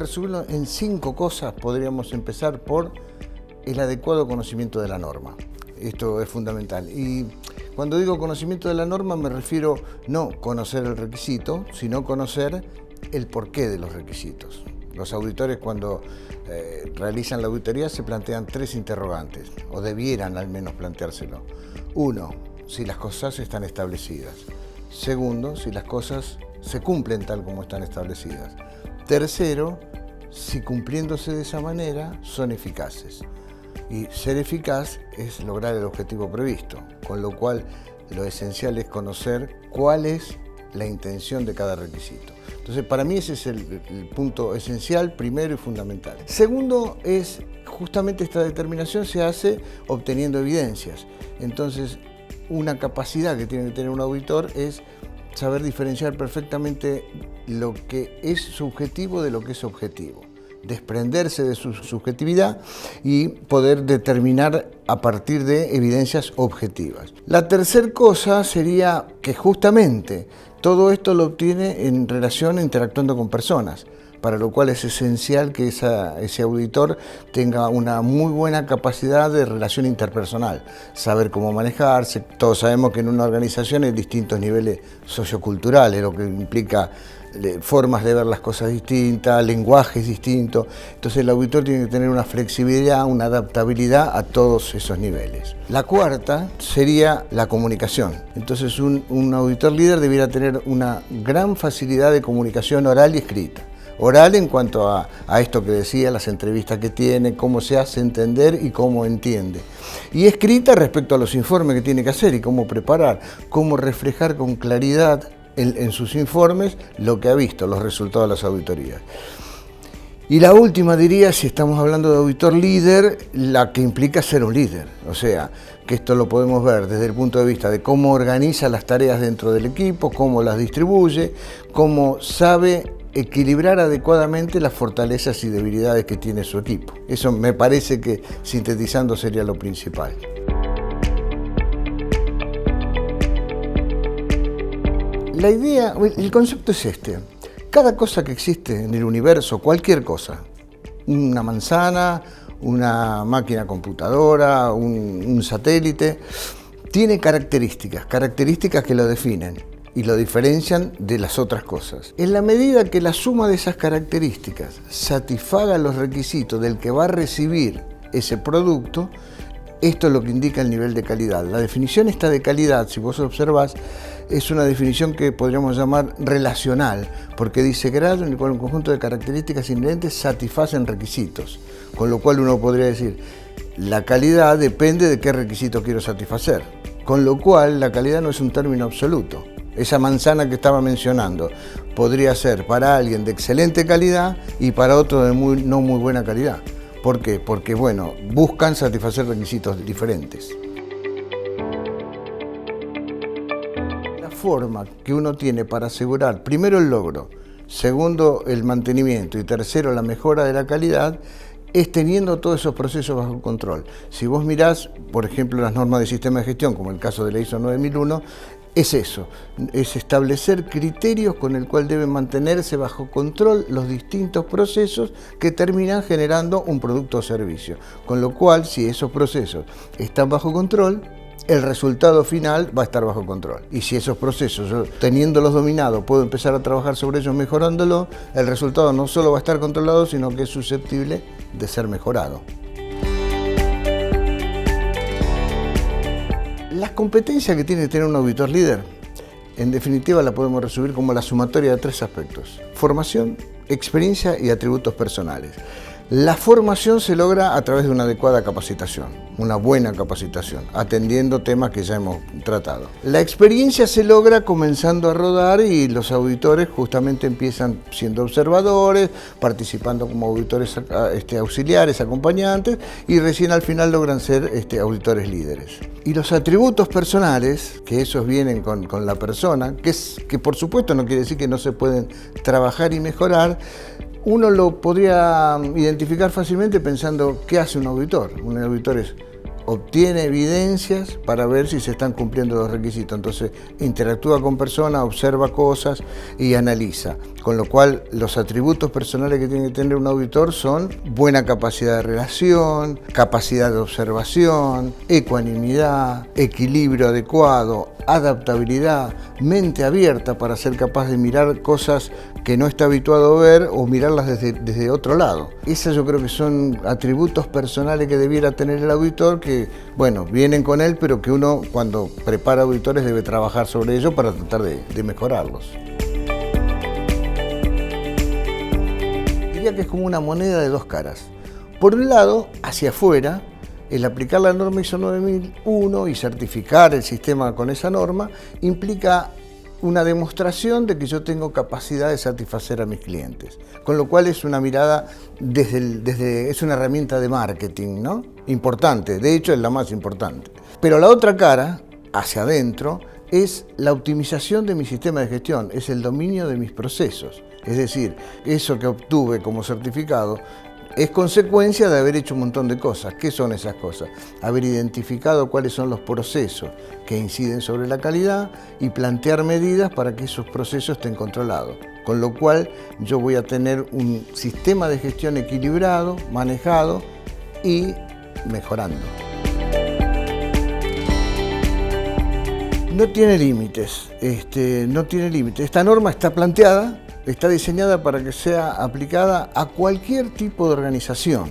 resumirlo en 5 cosas, podríamos empezar por el adecuado conocimiento de la norma. Esto es fundamental. Y cuando digo conocimiento de la norma me refiero no conocer el requisito, sino conocer el porqué de los requisitos. Los auditores cuando realizan la auditoría se plantean 3 interrogantes, o debieran al menos planteárselo. 1, si las cosas están establecidas. 2, si las cosas se cumplen tal como están establecidas. 3, si cumpliéndose de esa manera son eficaces. Y ser eficaz es lograr el objetivo previsto, con lo cual lo esencial es conocer cuál es la intención de cada requisito. Entonces, para mí ese es el punto esencial, primero y fundamental. Segundo es, justamente esta determinación se hace obteniendo evidencias. Entonces, una capacidad que tiene que tener un auditor es saber diferenciar perfectamente lo que es subjetivo de lo que es objetivo. Desprenderse de su subjetividad y poder determinar a partir de evidencias objetivas. La tercera cosa sería que justamente todo esto lo obtiene en relación interactuando con personas, para lo cual es esencial que ese auditor tenga una muy buena capacidad de relación interpersonal, saber cómo manejarse. Todos sabemos que en una organización hay distintos niveles socioculturales, lo que implica formas de ver las cosas distintas, lenguajes distintos. Entonces el auditor tiene que tener una flexibilidad, una adaptabilidad a todos esos niveles. La cuarta sería la comunicación. Entonces un auditor líder debiera tener una gran facilidad de comunicación oral y escrita. Oral en cuanto a esto que decía, las entrevistas que tiene, cómo se hace entender y cómo entiende. Y escrita respecto a los informes que tiene que hacer y cómo preparar, cómo reflejar con claridad en sus informes lo que ha visto, los resultados de las auditorías. Y la última diría, si estamos hablando de auditor líder, la que implica ser un líder. O sea, que esto lo podemos ver desde el punto de vista de cómo organiza las tareas dentro del equipo, cómo las distribuye, cómo sabe equilibrar adecuadamente las fortalezas y debilidades que tiene su equipo. Eso me parece que, sintetizando, sería lo principal. La idea, el concepto es este. Cada cosa que existe en el universo, cualquier cosa, una manzana, una máquina computadora, un satélite, tiene características que lo definen y lo diferencian de las otras cosas. En la medida que la suma de esas características satisfaga los requisitos del que va a recibir ese producto, esto es lo que indica el nivel de calidad. La definición esta de calidad, si vos observás, es una definición que podríamos llamar relacional, porque dice grado en el cual un conjunto de características inherentes satisfacen requisitos, con lo cual uno podría decir, la calidad depende de qué requisito quiero satisfacer, con lo cual la calidad no es un término absoluto. Esa manzana que estaba mencionando podría ser para alguien de excelente calidad y para otro de no muy buena calidad. ¿Por qué? Porque, bueno, buscan satisfacer requisitos diferentes. La forma que uno tiene para asegurar, primero, el logro, segundo, el mantenimiento y tercero, la mejora de la calidad, es teniendo todos esos procesos bajo control. Si vos mirás, por ejemplo, las normas de sistema de gestión, como el caso de la ISO 9001, es eso, es establecer criterios con el cual deben mantenerse bajo control los distintos procesos que terminan generando un producto o servicio. Con lo cual, si esos procesos están bajo control, el resultado final va a estar bajo control. Y si esos procesos, yo, teniéndolos dominados, puedo empezar a trabajar sobre ellos mejorándolos, el resultado no solo va a estar controlado, sino que es susceptible de ser mejorado. Las competencias que tiene que tener un auditor líder, en definitiva la podemos resumir como la sumatoria de 3 aspectos: formación, experiencia y atributos personales. La formación se logra a través de una adecuada capacitación, una buena capacitación, atendiendo temas que ya hemos tratado. La experiencia se logra comenzando a rodar y los auditores justamente empiezan siendo observadores, participando como auditores auxiliares, acompañantes, y recién al final logran ser auditores líderes. Y los atributos personales, que esos vienen con la persona, que por supuesto no quiere decir que no se pueden trabajar y mejorar. Uno lo podría identificar fácilmente pensando qué hace un auditor. Un auditor es obtiene evidencias para ver si se están cumpliendo los requisitos. Entonces interactúa con personas, observa cosas y analiza. Con lo cual los atributos personales que tiene que tener un auditor son buena capacidad de relación, capacidad de observación, ecuanimidad, equilibrio adecuado, adaptabilidad, mente abierta para ser capaz de mirar cosas que no está habituado a ver o mirarlas desde otro lado. Esos yo creo que son atributos personales que debiera tener el auditor que, bueno, vienen con él, pero que uno cuando prepara auditores debe trabajar sobre ello para tratar de mejorarlos. Diría que es como una moneda de dos caras. Por un lado, hacia afuera, el aplicar la norma ISO 9001 y certificar el sistema con esa norma implica una demostración de que yo tengo capacidad de satisfacer a mis clientes. Con lo cual es una mirada es una herramienta de marketing, ¿no? Importante, de hecho es la más importante. Pero la otra cara, hacia adentro, es la optimización de mi sistema de gestión, es el dominio de mis procesos. Es decir, eso que obtuve como certificado es consecuencia de haber hecho un montón de cosas. ¿Qué son esas cosas? Haber identificado cuáles son los procesos que inciden sobre la calidad y plantear medidas para que esos procesos estén controlados. Con lo cual yo voy a tener un sistema de gestión equilibrado, manejado y mejorando. No tiene límites, no tiene límites. Esta norma está planteada, está diseñada para que sea aplicada a cualquier tipo de organización,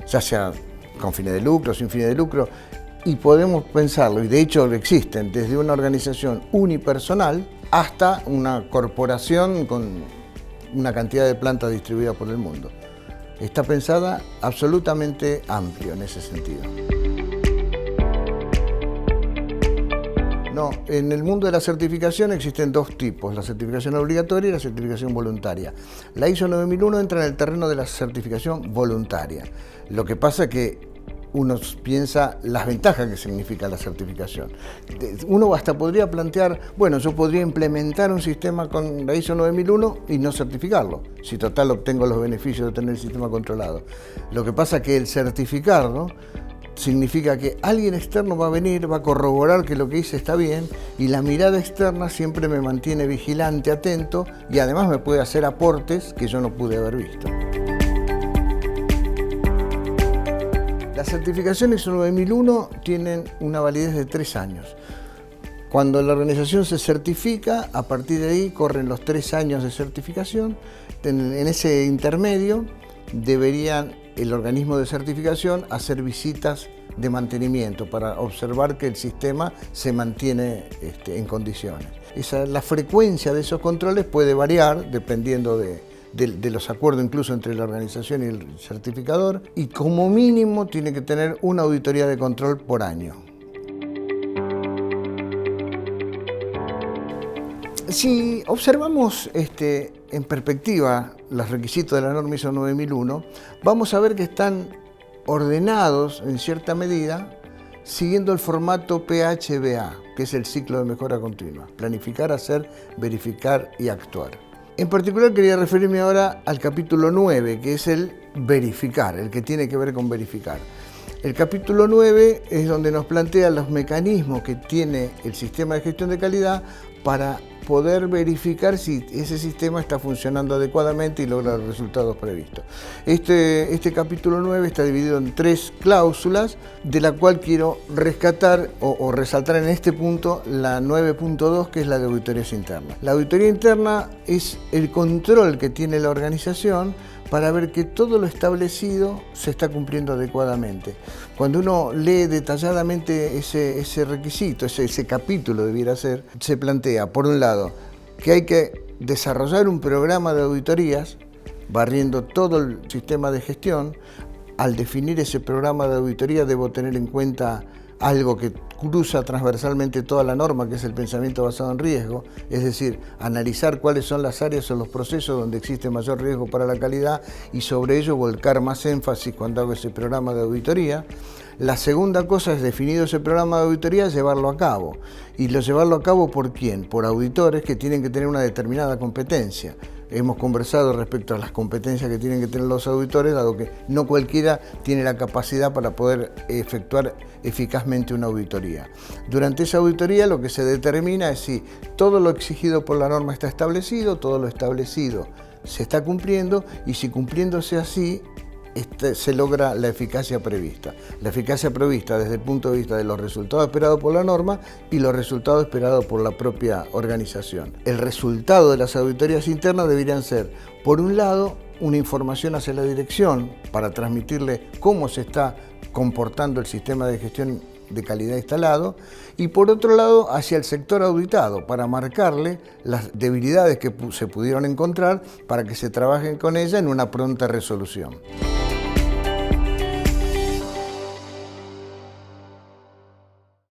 ya sea con fines de lucro, sin fines de lucro, y podemos pensarlo, y de hecho existen, desde una organización unipersonal hasta una corporación con una cantidad de plantas distribuidas por el mundo. Está pensada absolutamente amplio en ese sentido. No, en el mundo de la certificación existen dos tipos, la certificación obligatoria y la certificación voluntaria. La ISO 9001 entra en el terreno de la certificación voluntaria. Lo que pasa es que uno piensa las ventajas que significa la certificación. Uno hasta podría plantear, bueno, yo podría implementar un sistema con la ISO 9001 y no certificarlo, si total obtengo los beneficios de tener el sistema controlado. Lo que pasa es que el certificarlo significa que alguien externo va a venir, va a corroborar que lo que hice está bien y la mirada externa siempre me mantiene vigilante, atento y además me puede hacer aportes que yo no pude haber visto. Las certificaciones ISO 9001 tienen una validez de 3 años. Cuando la organización se certifica, a partir de ahí corren los 3 años de certificación. En ese intermedio deberían el organismo de certificación hacer visitas de mantenimiento para observar que el sistema se mantiene en condiciones. La frecuencia de esos controles puede variar dependiendo de los acuerdos incluso entre la organización y el certificador y como mínimo tiene que tener una auditoría de control por año. Si observamos en perspectiva los requisitos de la norma ISO 9001, vamos a ver que están ordenados en cierta medida siguiendo el formato PHBA, que es el ciclo de mejora continua: planificar, hacer, verificar y actuar. En particular quería referirme ahora al capítulo 9, que es el verificar, el que tiene que ver con verificar. El capítulo 9 es donde nos plantea los mecanismos que tiene el sistema de gestión de calidad para poder verificar si ese sistema está funcionando adecuadamente y logra los resultados previstos. Este capítulo 9 está dividido en 3 cláusulas, de la cual quiero rescatar o resaltar en este punto la 9.2, que es la de auditorías internas. La auditoría interna es el control que tiene la organización para ver que todo lo establecido se está cumpliendo adecuadamente. Cuando uno lee detalladamente ese requisito, ese capítulo debiera ser, se plantea, por un lado, que hay que desarrollar un programa de auditorías, barriendo todo el sistema de gestión. Al definir ese programa de auditoría debo tener en cuenta algo que cruza transversalmente toda la norma, que es el pensamiento basado en riesgo, es decir, analizar cuáles son las áreas o los procesos donde existe mayor riesgo para la calidad y sobre ello volcar más énfasis cuando hago ese programa de auditoría. La segunda cosa es, definido ese programa de auditoría, llevarlo a cabo. ¿Y llevarlo a cabo por quién? Por auditores que tienen que tener una determinada competencia. hemos conversado respecto a las competencias que tienen que tener los auditores, dado que no cualquiera tiene la capacidad para poder efectuar eficazmente una auditoría. Durante esa auditoría lo que se determina es si todo lo exigido por la norma está establecido, todo lo establecido se está cumpliendo, y si cumpliéndose así, se logra la eficacia prevista. La eficacia prevista desde el punto de vista de los resultados esperados por la norma y los resultados esperados por la propia organización. El resultado de las auditorías internas deberían ser, por un lado, una información hacia la dirección para transmitirle cómo se está comportando el sistema de gestión de calidad instalado, y por otro lado hacia el sector auditado para marcarle las debilidades que se pudieron encontrar para que se trabajen con ella en una pronta resolución.